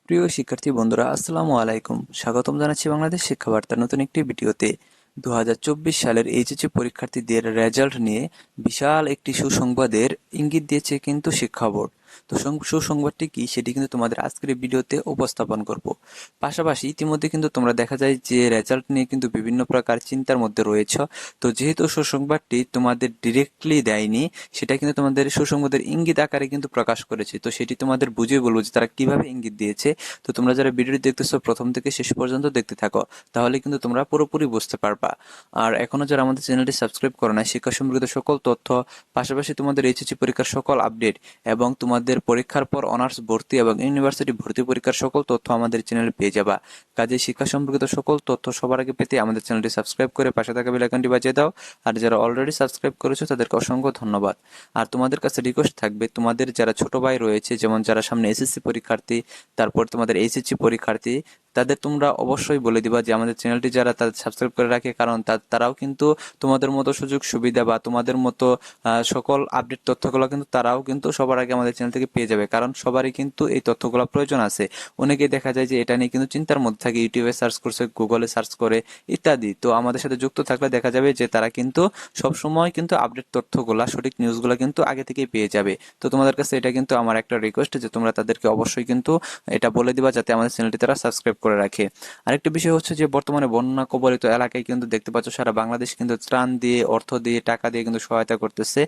প্রিয় শিক্ষার্থী বন্ধুরা, আসসালামু আলাইকুম। স্বাগতম জানাচ্ছি বাংলাদেশ শিক্ষা বার্তার নতুন একটি ভিডিওতে। 2024 সালের এইচএসসি পরীক্ষার্থীদের রেজাল্ট নিয়ে বিশাল একটি সুসংবাদের ইঙ্গিত দিয়েছে কিন্তু শিক্ষা বোর্ড। তো সুসংবাদটি কি সেটি কিন্তু তোমাদের আজকের এই ভিডিওতে উপস্থাপন করব। পাশাপাশি ইতিমধ্যে কিন্তু তোমরা দেখা যায় যে রেজাল্ট নিয়ে কিন্তু বিভিন্ন প্রকার চিন্তার মধ্যে রয়েছে। তো যেহেতু সুসংবাদটি তোমাদের ডিরেক্টলি দেয়নি, সেটা কিন্তু তোমাদের সুসংবাদের ইঙ্গিত আকারে কিন্তু প্রকাশ করেছে। তো সেটি তোমাদের বুঝিয়ে বলবো যে তারা কিভাবে ইঙ্গিত দিয়েছে। তো তোমরা যারা ভিডিওটি দেখতেছো প্রথম থেকে শেষ পর্যন্ত দেখতে থাকো, তাহলে কিন্তু তোমরা পুরোপুরি বুঝতে পারবা। আর এখনো যারা আমাদের চ্যানেলটি সাবস্ক্রাইব করো না, শিক্ষা সম্পর্কিত সকল তথ্য, পাশাপাশি তোমাদের এইচএসসি পরীক্ষার সকল আপডেট এবং তোমাদের পরীক্ষার পর অনার্স ভর্তি এবং ইউনিভার্সিটি ভর্তি পরীক্ষার সকল তথ্য আমাদের চ্যানেলে পেয়ে যাবা। কাজে শিক্ষা সম্পর্কিত সকল তথ্য সবার আগে পেতে আমাদের চ্যানেলটি সাবস্ক্রাইব করে পাশে থাকা বেল আইকনটি বাজিয়ে দাও। আর যারা অলরেডি সাবস্ক্রাইব করেছো তাদেরকে অসংখ্য ধন্যবাদ। আর তোমাদের কাছে রিকোয়েস্ট থাকবে, তোমাদের যারা ছোট ভাই রয়েছে, যেমন যারা সামনে এসএসসি পরীক্ষার্থী, তারপর তোমাদের এইচএসসি পরীক্ষার্থী, তাদের তোমরা অবশ্যই বলে দিবা যে আমাদের চ্যানেলটি যারা তাদের সাবস্ক্রাইব করে রাখে, কারণ তারাও কিন্তু তোমাদের মতো সুযোগ সুবিধা বা তোমাদের মতো সকল আপডেট তথ্যগুলো কিন্তু তারাও কিন্তু সবার আগে আমাদের চ্যানেল থেকে পেয়ে যাবে। কারণ সবারই কিন্তু এই তথ্যগুলো প্রয়োজন আছে। অনেকেই দেখা যায় যে এটা নিয়ে কিন্তু চিন্তার মধ্যে থাকে, ইউটিউবে সার্চ করছে, গুগলে সার্চ করে ইত্যাদি। তো আমাদের সাথে যুক্ত থাকলে দেখা যাবে যে তারা কিন্তু সব সময় কিন্তু আপডেট তথ্যগুলা, সঠিক নিউজগুলো কিন্তু আগে থেকেই পেয়ে যাবে। তো তোমাদের কাছে এটা কিন্তু আমার একটা রিকোয়েস্ট যে তোমরা তাদেরকে অবশ্যই কিন্তু এটা বলে দিবা যাতে আমাদের চ্যানেলটি তারা সাবস্ক্রাইব করে রাখে। আরেকটা বিষয় হচ্ছে যে বর্তমানে বন্যা কবলিত এলাকায় কিন্তু দেখতে পাচ্ছ সারা বাংলাদেশ কিন্তু ত্রাণ দিয়ে, অর্থ দিয়ে, টাকা দিয়ে কিন্তু সহায়তা করতেছে,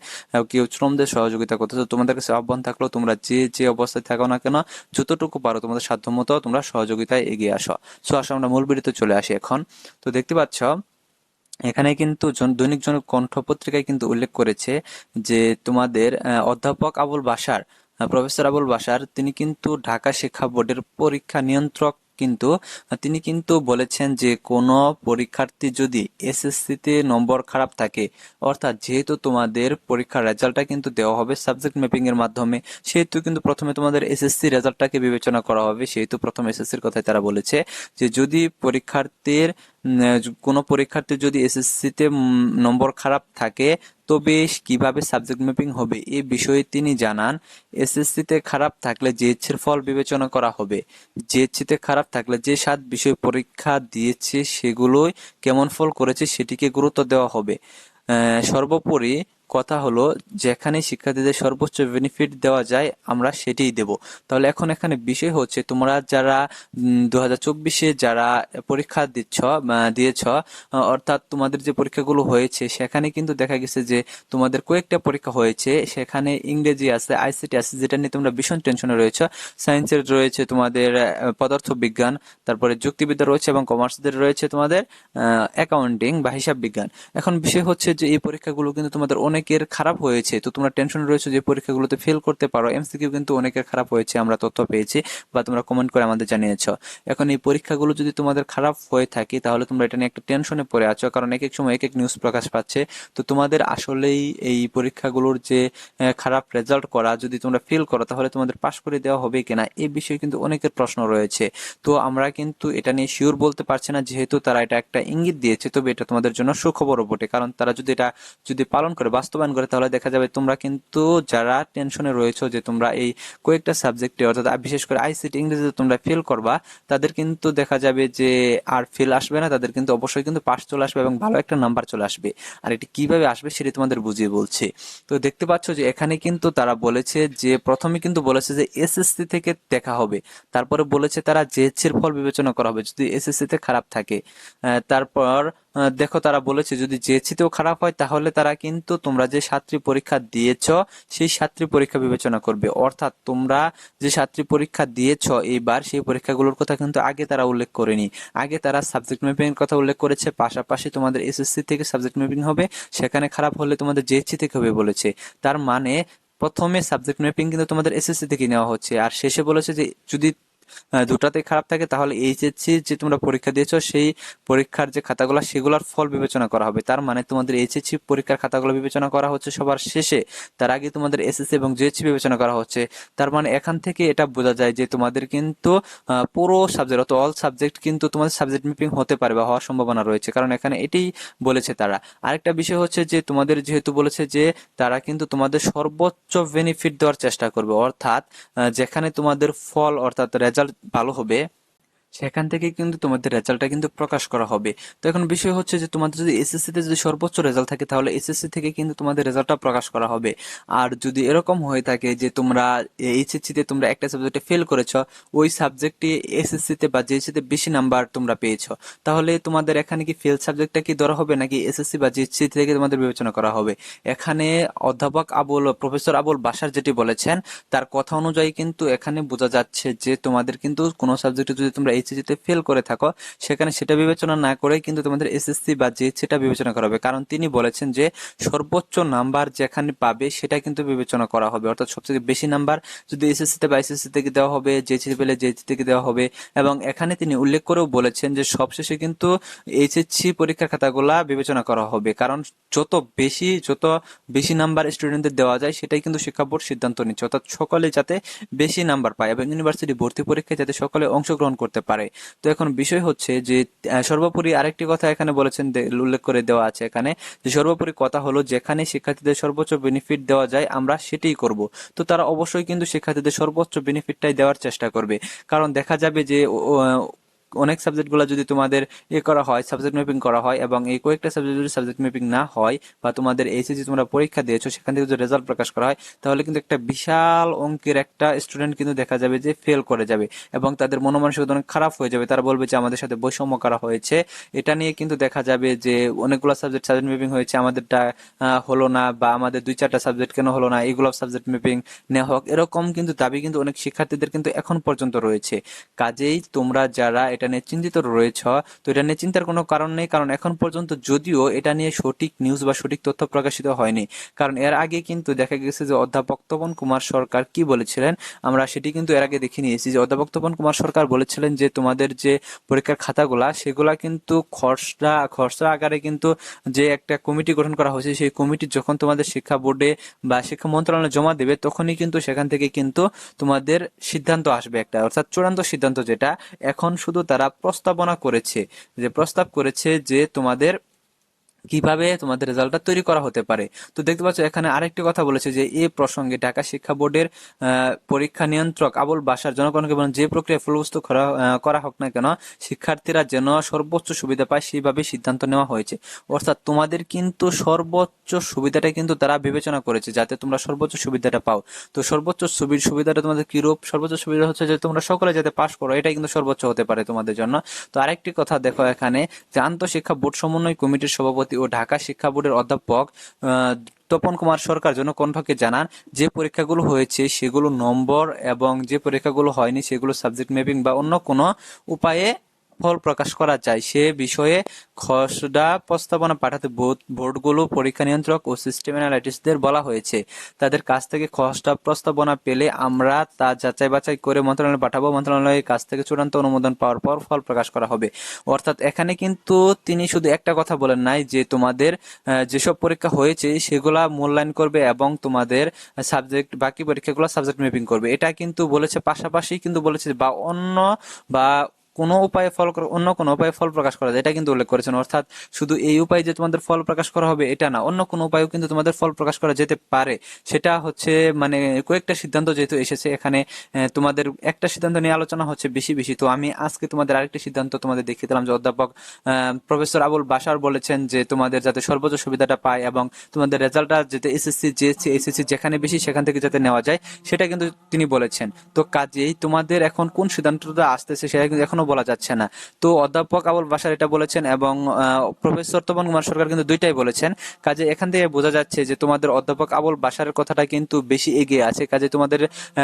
কেউ শ্রম দিয়ে সহযোগিতা করতেছে। তোমাদের কাছে আহ্বান থাকলো, তোমরা যে যে অবস্থায় থাকো না কেন, যতটুকু পারো তোমাদের সাধ্যমতো তোমরা সহযোগিতায় এগিয়ে আসো। সো আসো আমরা মূল ভিডিওতে চলে আসি এখন। তো দেখতে পাচ্ছ এখানে কিন্তু দৈনিক কণ্ঠ পত্রিকায় কিন্তু উল্লেখ করেছে যে তোমাদের অধ্যাপক আবুল বাশার, প্রফেসর আবুল বাশার, তিনি কিন্তু ঢাকা শিক্ষা বোর্ডের পরীক্ষা নিয়ন্ত্রক, কিন্তু তিনি কিন্তু বলেছেন যে কোনো পরীক্ষার্থী যদি এসএসসিতে নম্বর খারাপ থাকে, অর্থাৎ যেহেতু তোমাদের পরীক্ষার রেজাল্টটা কিন্তু দেওয়া হবে সাবজেক্ট ম্যাপিং এর মাধ্যমে, সেহেতু কিন্তু প্রথমে তোমাদের এসএসসি রেজাল্টটাকে বিবেচনা করা হবে। সেহেতু প্রথম এসএসসির কথাই তারা বলেছে যে যদি পরীক্ষার্থীর কোনো পরীক্ষার্থীর যদি এসএসসিতে নম্বর খারাপ থাকে, তবে কিভাবে সাবজেক্ট ম্যাপিং হবে এই বিষয়ে তিনি জানান। এসএসসিতে খারাপ থাকলে জিএইচএর ফল বিবেচনা করা হবে। জিএইচতে খারাপ থাকলে যে 7 বিষয় পরীক্ষা দিয়েছে সেগুলোই কেমন ফল করেছে সেটিকে গুরুত্ব দেওয়া হবে। সর্বোপরি কথা হলো, যেখানে শিক্ষার্থীদের সর্বোচ্চ বেনিফিট দেওয়া যায় আমরা সেটিই দেব। তাহলে এখন এখানে বিষয় হচ্ছে তোমরা যারা 2024-এ যারা পরীক্ষা দিয়েছ, অর্থাৎ তোমাদের যে পরীক্ষাগুলো হয়েছে সেখানে কিন্তু দেখা গেছে যে তোমাদের কয়েকটা পরীক্ষা হয়েছে, সেখানে ইংরেজি আছে, আইসিটি আছে, যেটা নিয়ে তোমরা ভীষণ টেনশনে রয়েছে। সায়েন্সের রয়েছে তোমাদের পদার্থ বিজ্ঞান, তারপরে যুক্তিবিদ্যা রয়েছে এবং কমার্সদের রয়েছে তোমাদের অ্যাকাউন্টিং বা হিসাব বিজ্ঞান। এখন বিষয় হচ্ছে যে এই পরীক্ষাগুলো কিন্তু তোমাদের অনেকের খারাপ হয়েছে, তো তোমরা টেনশন রয়েছে যে পরীক্ষাগুলোতে ফেল করতে পারো। এমসিকিউ কিন্তু অনেকের খারাপ হয়েছে, আমরা তথ্য পেয়েছি বা তোমরা কমেন্ট করে আমাদের জানিয়েছো। এখন এই পরীক্ষাগুলো যদি তোমাদের খারাপ হয়ে থাকে তাহলে তোমরা এটা নিয়ে একটা টেনশনে পড়ে আছো, কারণ এক এক সময় এক এক নিউজ প্রকাশ পাচ্ছে। তো তোমাদের আসলেই এই পরীক্ষাগুলোর যে খারাপ রেজাল্ট করা, যদি তোমরা ফেল করো তাহলে তোমাদের পাশ করে দেওয়া হবে কিনা এই বিষয়ে কিন্তু অনেকের প্রশ্ন রয়েছে। তো আমরা কিন্তু এটা নিয়ে শিওর বলতে পারছি না, যেহেতু তারা এটা একটা ইঙ্গিত দিয়েছে, তবে এটা তোমাদের জন্য সুখবরও বটে। কারণ তারা যদি এটা পালন করে, বাস্তবায়ন করে, তাহলে দেখা যাবে তোমরা কিন্তু যারা টেনশনে রয়েছো যে তোমরা এই কয়েকটা সাবজেক্টে, অর্থাৎ বিশেষ করে আইসিটি ইংরেজিতে তোমরা ফেল করবা, তাদের কিন্তু দেখা যাবে যে আর ফেল আসবে না, তাদের কিন্তু অবশ্যই কিন্তু পাস চলে আসবে এবং ভালো একটা নাম্বার চলে আসবে। আর এটি কিভাবে আসবে সেটি তোমাদের বুঝিয়ে বলছি। তো দেখতে পাচ্ছ যে এখানে কিন্তু তারা বলেছে যে প্রথমে কিন্তু বলেছে যে এসএসসি থেকে দেখা হবে, তারপরে বলেছে তারা জেএসসির ফল বিবেচনা করা হবে যদি এসএসসি তে খারাপ থাকে। তারপর দেখো তারা বলেছে যদি জেএসসি তেও খারাপ হয় তাহলে তারা কিন্তু তোমরা যে 7টি পরীক্ষা দিয়েছ সেই 7টি পরীক্ষা বিবেচনা করবে। অর্থাৎ তোমরা যে 7টি পরীক্ষা দিয়েছ এইবার, সেই পরীক্ষাগুলোর কথা কিন্তু আগে তারা উল্লেখ করেনি। আগে তারা সাবজেক্ট ম্যাপিং এর কথা উল্লেখ করেছে, পাশাপাশি তোমাদের এসএসসি থেকে সাবজেক্ট ম্যাপিং হবে, সেখানে খারাপ হলে তোমাদের জেএসসি থেকে হবে বলেছে। তার মানে প্রথমে সাবজেক্ট ম্যাপিং কিন্তু তোমাদের এসএসসি থেকে নেওয়া হচ্ছে, আর শেষে বলেছে যে যদি দুটাতে খারাপ থাকে তাহলে এইচএসসি যে তোমরা পরীক্ষা দিয়েছো সেই পরীক্ষার যে খাতাগুলো সেগুলোর ফল বিবেচনা করা হবে। তার মানে তোমাদের এইচএসসি পরীক্ষার খাতাগুলো বিবেচনা করা হচ্ছে সবার শেষে, তার আগে তোমাদের এসএসসি এবং জেএসসি বিবেচনা করা হচ্ছে। তার মানে এখান থেকে এটা বোঝা যায় যে তোমাদের কিন্তু পুরো সাবজেক্ট, অত অল সাবজেক্ট কিন্তু তোমাদের সাবজেক্ট ম্যাপিং হতে পারে বা হওয়ার সম্ভাবনা রয়েছে, কারণ এখানে এটাই বলেছে তারা। আরেকটা বিষয় হচ্ছে যে তোমাদের যেহেতু বলেছে যে তারা কিন্তু তোমাদের সর্বোচ্চ বেনিফিট দেওয়ার চেষ্টা করবে, অর্থাৎ যেখানে তোমাদের ফল, অর্থাৎ রেজাল্ট ভালো হবে সেখান থেকে কিন্তু তোমাদের রেজাল্টটা কিন্তু প্রকাশ করা হবে। তো এখন বিষয় হচ্ছে যে তোমাদের যদি এসএসসি তে যদি সর্বোচ্চ রেজাল্ট থাকে তাহলে এসএসসি থেকে কিন্তু তোমাদের রেজাল্টটা প্রকাশ করা হবে। আর যদি এরকম হয়ে থাকে যে তোমরা এইচএসসি তে তোমরা একটা সাবজেক্টে ফেল করেছো, ওই সাবজেক্টে এসএসসি তে বা জিএসসি তে বেশি নাম্বার তোমরা পেয়েছো, তাহলে তোমাদের এখানে কি ফেল সাবজেক্টটা কি ধরা হবে নাকি এসএসসি বা জিএসসি থেকে তোমাদের বিবেচনা করা হবে? এখানে অধ্যাপক প্রফেসর আবুল বাশার যেটি বলেছেন তার কথা অনুযায়ী কিন্তু এখানে বোঝা যাচ্ছে যে তোমাদের কিন্তু কোনো সাবজেক্টে যদি তোমরা এইচএসসি তে ফেল করে থাকো সেখানে সেটা বিবেচনা না করে কিন্তু তোমাদের এসএসসি বা জিএসসিটা বিবেচনা করা হবে। কারণ তিনি বলেছেন যে সর্বোচ্চ নাম্বার যেখানে পাবে সেটা কিন্তু বিবেচনা করা হবে, অর্থাৎ সবথেকে বেশি নাম্বার যদি এসএসসি তে বা এসএসসি থেকে দেওয়া হবে, জিএসসি পেলে জিএসসি থেকে দেওয়া হবে। এবং এখানে তিনি উল্লেখ করেও বলেছেন যে সবশেষে কিন্তু এইচএসসি পরীক্ষার খাতাগুলা বিবেচনা করা হবে, কারণ যত বেশি নাম্বার স্টুডেন্টদের দেওয়া যায় সেটাই কিন্তু শিক্ষা বোর্ড সিদ্ধান্ত নিচ্ছে, অর্থাৎ সকলে যাতে বেশি নাম্বার পায় এবং ইউনিভার্সিটি ভর্তি পরীক্ষায় যাতে সকলে অংশগ্রহণ করতে পারে। তো এখন বিষয় হচ্ছে যে সর্বোপরি আরেকটি কথা এখানে বলেছেন, উল্লেখ করে দেওয়া আছে এখানে যে সর্বোপরি কথা হলো যেখানে শিক্ষার্থীদের সর্বোচ্চ বেনিফিট দেওয়া যায় আমরা সেটাই করব। তো তারা অবশ্যই কিন্তু শিক্ষার্থীদের সর্বোচ্চ বেনিফিটটাই দেওয়ার চেষ্টা করবে, কারণ দেখা যাবে যে অনেক সাবজেক্ট গুলা যদি তোমাদের করা হয়, সাবজেক্ট ম্যাপিং করা হয়, এবং এই কয়েকটা সাবজেক্ট যদি সাবজেক্ট ম্যাপিং না হয় বা তোমাদের এইচএসসি তোমরা পরীক্ষা দিয়েছো সেখান থেকে যদি রেজাল্ট প্রকাশ করা হয় তাহলে কিন্তু একটা বিশাল অঙ্কের একটা স্টুডেন্ট কিন্তু দেখা যাবে যে ফেল করে যাবে এবং তাদের মনোমানসিকতা অনেক খারাপ হয়ে যাবে। তারা বলবে যে আমাদের সাথে বৈষম্য করা হয়েছে। এটা নিয়ে কিন্তু দেখা যাবে যে অনেকগুলো সাবজেক্ট ম্যাপিং হয়েছে, আমাদেরটা হলো না, বা আমাদের 2-4টা সাবজেক্ট কেন হলো না, এগুলো সাবজেক্ট ম্যাপিং নেওয়া হোক, এরকম কিন্তু দাবি কিন্তু অনেক শিক্ষার্থীদের কিন্তু এখন পর্যন্ত রয়েছে। কাজেই তোমরা যারা এটা নিয়ে চিন্তিত রয়েছ, তো এটা নিয়ে চিন্তার কোনো কারণ নেই, কারণ এখন পর্যন্ত যদিও এটা নিয়ে সঠিক নিউজ বা সঠিক তথ্য প্রকাশিত হয়নি। কারণ এর আগে কিন্তু দেখা গেছে যে অধ্যাপক তপন কুমার সরকার কি বলেছিলেন, আমরা সেটি কিন্তু এর আগে দেখে নিয়েছি যে অধ্যাপক তপন কুমার সরকার বলেছিলেন যে তোমাদের যে পরীক্ষার খাতাগুলা সেগুলা কিন্তু খসড়া আকারে কিন্তু যে একটা কমিটি গঠন করা হয়েছে সেই কমিটি যখন তোমাদের শিক্ষা বোর্ডে বা শিক্ষা মন্ত্রণালয়ে জমা দেবে তখনই কিন্তু সেখান থেকে কিন্তু তোমাদের সিদ্ধান্ত আসবে একটা, অর্থাৎ চূড়ান্ত সিদ্ধান্ত যেটা এখন শুধু তারা প্রস্তাব করেছে যে তোমাদের কিভাবে তোমাদের রেজাল্টটা তৈরি করা হতে পারে। তো দেখতে পাচ্ছ এখানে আরেকটি কথা বলেছে যে এই প্রসঙ্গে ঢাকা শিক্ষা বোর্ডের পরীক্ষা নিয়ন্ত্রক আবুল বাশার জনগণকে বলেন যে প্রক্রিয়া ফলবস্তু করা হোক না কেন শিক্ষার্থীরা যেন সর্বোচ্চ সুবিধা পায় সেইভাবে সিদ্ধান্ত নেওয়া হয়েছে। অর্থাৎ তোমাদের কিন্তু সর্বোচ্চ সুবিধাটা কিন্তু তারা বিবেচনা করেছে যাতে তোমরা সর্বোচ্চ সুবিধাটা পাও। তো সর্বোচ্চ সুবিধাটা তোমাদের কিরূপ? সর্বোচ্চ সুবিধা হচ্ছে যে তোমরা সকলে যাতে পাশ করো, এটাই কিন্তু সর্বোচ্চ হতে পারে তোমাদের জন্য। তো আরেকটি কথা দেখো এখানে যে আন্তঃশিক্ষা বোর্ড সমন্বয় কমিটির সভাপতি ও ঢাকা শিক্ষা বোর্ডের অধ্যাপক তপন কুমার সরকার জনকণ্ঠকে জানান যে পরীক্ষাগুলো হয়েছে সেগুলো নম্বর এবং যে পরীক্ষাগুলো হয়নি সেগুলো সাবজেক্ট ম্যাপিং বা অন্য কোনো উপায়ে ফল প্রকাশ করা যায় সে বিষয়ে খসড়া প্রস্তাবনা পাঠাতে বোর্ডগুলো পরীক্ষা নিয়ন্ত্রক ও সিস্টেম অ্যানালিস্টদের বলা হয়েছে। তাদের কাছ থেকে খসড়া প্রস্তাবনা পেলে আমরা তা যাচাই বাছাই করে মন্ত্রণালয়ে পাঠাবো, মন্ত্রণালয়ের কাছ থেকে চূড়ান্ত অনুমোদন পাওয়ার পর ফল প্রকাশ করা হবে। অর্থাৎ এখানে কিন্তু তিনি শুধু একটা কথা বলেন নাই যে তোমাদের যেসব পরীক্ষা হয়েছে সেগুলা মূল্যায়ন করবে এবং তোমাদের বাকি পরীক্ষাগুলো সাবজেক্ট ম্যাপিং করবে, এটা কিন্তু বলেছে। পাশাপাশি কিন্তু বলেছে বা অন্য কোনো উপায়ে ফল প্রকাশ করা যায় এটা কিন্তু উল্লেখ করেছেন। অর্থাৎ শুধু এই উপায়ে যে তোমাদের ফল প্রকাশ করা হবে এটা না, অন্য কোনো উপায়েও কিন্তু তোমাদের ফল প্রকাশ করা যেতে পারে। সেটা হচ্ছে মানে কয়েকটা সিদ্ধান্ত যেহেতু এসেছে এখানে, তোমাদের একটা সিদ্ধান্ত নিয়ে আলোচনা হচ্ছে বেশি বেশি। তো আমি আজকে তোমাদের আরেকটি সিদ্ধান্ত তোমাদের দেখিয়ে দিলাম যে অধ্যাপক প্রফেসর আবুল বাশার বলেছেন যে তোমাদের যাতে সর্বোচ্চ সুবিধাটা পায় এবং তোমাদের রেজাল্টটা যাতে এসএসসি জিএসসি এসএসসি যেখানে বেশি সেখান থেকে যাতে নেওয়া যায় সেটা কিন্তু তিনি বলেছেন। তো কাজেই তোমাদের এখন কোন সিদ্ধান্তটা আসতেছে সেটা কিন্তু এখনো বলা যাচ্ছে না। তো অধ্যাপক আবুল বাশার এটা বলেছেন এবং প্রফেসর তপন কুমার সরকার কিন্তু দুইটাই বলেছেন। কাজে এখান থেকে বোঝা যাচ্ছে যে তোমাদের অধ্যাপক আবুল বাশারের কথাটা কিন্তু বেশি এগিয়ে আছে। কাজে তোমাদের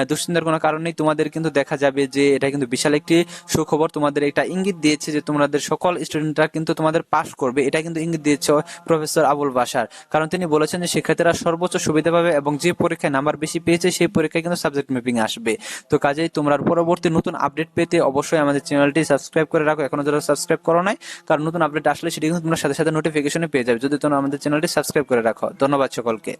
দুশ্চিন্তার কোনো কারণ নেই। তোমাদের কিন্তু দেখা যাবে যে এটা কিন্তু বিশাল একটি সুখবর। তোমাদের এটা ইঙ্গিত দিয়েছে যে তোমাদের সকল স্টুডেন্টরা কিন্তু তোমাদের পাস করবে, এটা কিন্তু ইঙ্গিত দিয়েছে প্রফেসর আবুল বাশার। কারণ তিনি বলেছেন যে শিক্ষার্থীরা সর্বোচ্চ সুবিধা পাবে এবং যে পরীক্ষায় নাম্বার বেশি পেয়েছে সেই পরীক্ষায় কিন্তু সাবজেক্ট ম্যাপিং আসবে। তো কাজেই তোমরা পরবর্তী নতুন আপডেট পেতে অবশ্যই আমাদের চ্যানেলটি সাবস্ক্রাইব করে রাখো এখনো যারা সাবস্ক্রাইব করো নাই, কারণ নতুন আপডেট আসলে সেটি কিন্তু তোমরা সাথে সাথে নোটিফিকেশনে পেয়ে যাবে যদি তোমরা আমাদের চ্যানেলটি সাবস্ক্রাইব করে রাখো। ধন্যবাদ সকলকে।